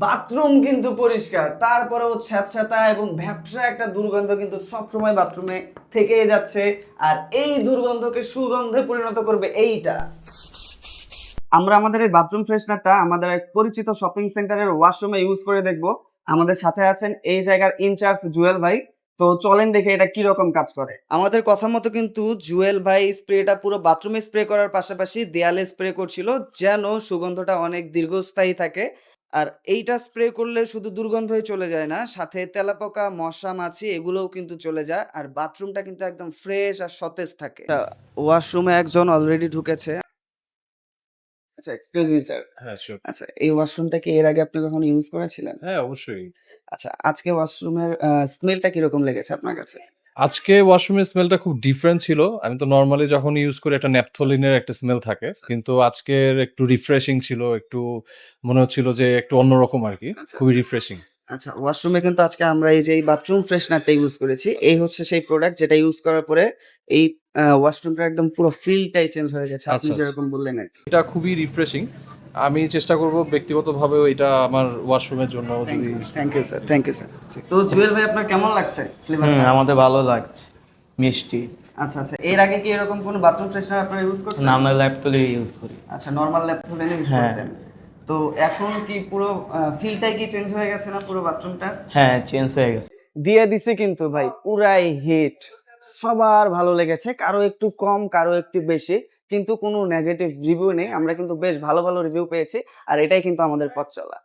Bathroom কিন্তু পরিষ্কার, তারপরেও স্যাঁতস্যাঁতা এবং ভ্যাপসা একটা দুর্গন্ধ কিন্তু সবসময় বাথরুমে থেকেই যাচ্ছে। আর এই দুর্গন্ধকে সুগন্ধে পরিণত করবে এইটা। আমরা আমাদের এই বাথরুম ফ্রেশনারটা আমাদের এক পরিচিত শপিং সেন্টারের ওয়াশরুমে ইউজ করে দেখব। আমাদের সাথে আছেন এই জায়গার ইনচার্জ জুয়েল ভাই। তো চলেন দেখে এটা কি রকম কাজ করে। আমাদের কথা মতো কিন্তু জুয়েল ভাই স্প্রেটা পুরো বাথরুমে স্প্রে করার পাশাপাশি দেয়ালে স্প্রে করছিল, যেন সুগন্ধটা অনেক দীর্ঘস্থায়ী থাকে। আর এইটা স্প্রে করলে শুধু দুর্গন্ধই চলে যায় না, সাথে তেলাপোকা, মশা, মাছি এগুলোও কিন্তু চলে যায়। আর বাথরুমটা কিন্তু একদম ফ্রেশ আর সতেজ থাকে। ওয়াশরুমে একজন অলরেডি ঢুকেছে। আচ্ছা, এক্সকিউজ মি স্যার। হ্যাঁ, শিওর। আচ্ছা, এই ওয়াশরুমটা কি এর আগে আপনি কখনো ইউজ করেছিলেন? হ্যাঁ, অবশ্যই। আচ্ছা, আজকে ওয়াশরুমের স্মেলটা কিরকম লেগেছে আপনার কাছে? আজকে ওয়াশরুমের স্মেলটা খুব ডিফারেন্ট ছিল। আমি তো নরমালি যখন ইউজ করি একটা ন্যাপথলিনের একটা স্মেল থাকে। কিন্তু আজকের একটু রিফ্রেশিং ছিল। একটু মনে হচ্ছিল যে একটু অন্যরকম আরকি। আচ্ছা, খুবই আচ্ছা। রিফ্রেশিং। আচ্ছা, ওয়াশরুমে কিন্তু আজকে আমরা এই যে এই বাথরুম ফ্রেশনারটা ইউজ করেছি। এই হচ্ছে সেই প্রোডাক্ট যেটা ইউজ করার পরে এই ওয়াশরুমটা একদম পুরো ফিলটাই চেঞ্জ হয়ে গেছে। আপনি আচ্ছা, আচ্ছা। যেরকম বললেন আরকি। এটা খুবই রিফ্রেশিং। আমি চেষ্টা করব ব্যক্তিগতভাবেও এটা আমার ওয়াশরুমের জন্য থ্যাংক যদি you, thank you sir, thank you sir. তো জুয়েল ভাই আপনার কেমন লাগছে ফ্লেভারটা? আমাদের ভালো লাগছে, মিষ্টি। আচ্ছা, আচ্ছা। এর আগে কি এরকম কোনো বাথরুম ফ্রেশনার আপনারা ইউজ করতেন? না, আমরা ল্যাপটপে ইউজ করি। আচ্ছা, নরমাল ল্যাপটপে ইউজ হ্যাঁ। করতেন। তো এখন কি পুরো ফিলটাই কি চেঞ্জ হয়ে গেছে না পুরো বাথরুমটা? হ্যাঁ, চেঞ্জ হয়ে গেছে। দিয়ে দিছে কিন্তু ভাই পুরাই হিট। সবার ভালো লেগেছে, কারো একটু কম, কারো একটু বেশি, কিন্তু কোনো নেগেটিভ রিভিউ নেই। আমরা কিন্তু বেশ ভালো ভালো রিভিউ পেয়েছি, আর এটাই কিন্তু আমাদের পথ চলা।